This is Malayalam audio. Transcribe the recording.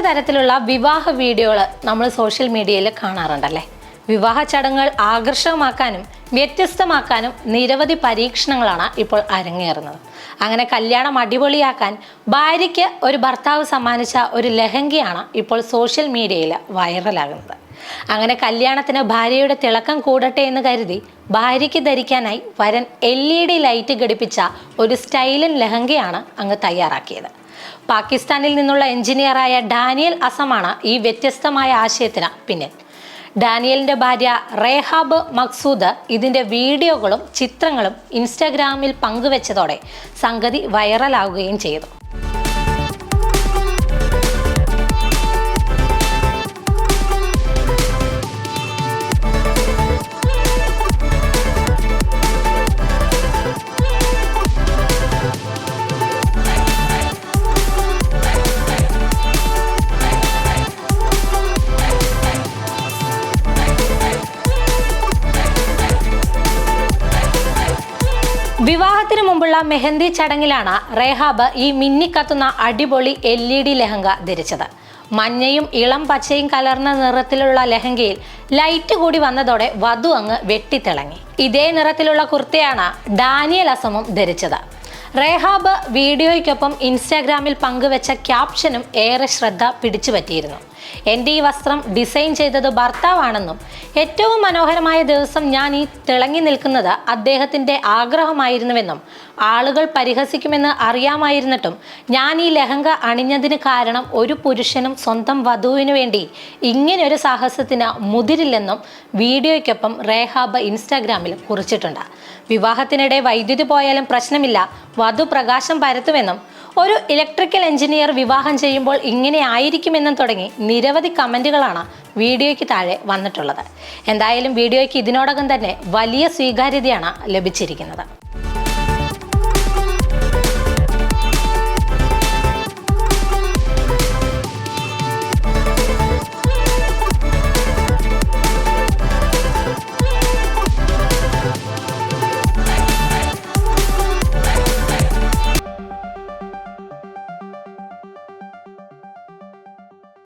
തരത്തിലുള്ള വിവാഹ വീഡിയോകൾ നമ്മൾ സോഷ്യൽ മീഡിയയിൽ കാണാറുണ്ടല്ലേ. വിവാഹ ചടങ്ങുകൾ ആകർഷകമാക്കാനും വ്യത്യസ്തമാക്കാനും നിരവധി പരീക്ഷണങ്ങളാണ് ഇപ്പോൾ അരങ്ങേറുന്നത്. അങ്ങനെ കല്യാണം അടിപൊളിയാക്കാൻ ഭാര്യയ്ക്ക് ഒരു ഭർത്താവ് സമ്മാനിച്ച ഒരു ലഹങ്കയാണ് ഇപ്പോൾ സോഷ്യൽ മീഡിയയിൽ വൈറലാകുന്നത്. അങ്ങനെ കല്യാണത്തിന് ഭാര്യയുടെ തിളക്കം കൂടട്ടെ എന്ന് കരുതി ഭാര്യയ്ക്ക് ധരിക്കാനായി വരൻ LED ലൈറ്റ് ഘടിപ്പിച്ച ഒരു സ്റ്റൈലൻ ലഹങ്കയാണ് അങ്ങ് തയ്യാറാക്കിയത്. പാകിസ്ഥാനിൽ നിന്നുള്ള എഞ്ചിനീയറായ ഡാനിയൽ അസമാണ് ഈ വ്യത്യസ്തമായ ആശയത്തിന് പിന്നിൽ. ഡാനിയലിന്റെ ഭാര്യ റേഹാബ് മക്സൂദ് ഇതിന്റെ വീഡിയോകളും ചിത്രങ്ങളും ഇൻസ്റ്റാഗ്രാമിൽ പങ്കുവെച്ചതോടെ സംഗതി വൈറലാവുകയും ചെയ്തു. വിവാഹത്തിന് മുമ്പുള്ള മെഹന്തി ചടങ്ങിലാണ് റേഹാബ് ഈ മിന്നിക്കത്തുന്ന അടിപൊളി LED ലഹങ്ക ധരിച്ചത്. മഞ്ഞയും ഇളം പച്ചയും കലർന്ന നിറത്തിലുള്ള ലഹങ്കയിൽ ലൈറ്റ് കൂടി വന്നതോടെ വധു അങ്ങ് വെട്ടിത്തിളങ്ങി. ഇതേ നിറത്തിലുള്ള കുർത്തയാണ് ഡാനിയൽ അസമും ധരിച്ചത്. റേഹാബ് വീഡിയോയ്ക്കൊപ്പം ഇൻസ്റ്റാഗ്രാമിൽ പങ്കുവെച്ച ക്യാപ്ഷനും ഏറെ ശ്രദ്ധ പിടിച്ചുപറ്റിയിരുന്നു. എൻ്റെ ഈ വസ്ത്രം ഡിസൈൻ ചെയ്തത് ഭർത്താവാണെന്നും ഏറ്റവും മനോഹരമായ ദിവസം ഞാൻ ഈ തിളങ്ങി നിൽക്കുന്നത് അദ്ദേഹത്തിൻ്റെ ആഗ്രഹമായിരുന്നുവെന്നും ആളുകൾ പരിഹസിക്കുമെന്ന് അറിയാമായിരുന്നിട്ടും ഞാൻ ഈ ലഹങ്ക അണിഞ്ഞതിന് കാരണം ഒരു പുരുഷനും സ്വന്തം വധുവിനു വേണ്ടി ഇങ്ങനെയൊരു സാഹസത്തിന് മുതിരില്ലെന്നും വീഡിയോയ്ക്കൊപ്പം റേഹാബ് ഇൻസ്റ്റാഗ്രാമിൽ കുറിച്ചിട്ടുണ്ട്. വിവാഹത്തിനിടെ വൈദ്യുതി പോയാലും പ്രശ്നമില്ല, വധു പ്രകാശം പരത്തുമെന്നും ഒരു ഇലക്ട്രിക്കൽ എഞ്ചിനീയർ വിവാഹം ചെയ്യുമ്പോൾ ഇങ്ങനെ ആയിരിക്കുമെന്നും തുടങ്ങി നിരവധി കമൻറ്റുകളാണ് വീഡിയോയ്ക്ക് താഴെ വന്നിട്ടുള്ളത്. എന്തായാലും വീഡിയോയ്ക്ക് ഇതിനോടകം തന്നെ വലിയ സ്വീകാര്യതയാണ് ലഭിച്ചിരിക്കുന്നത്.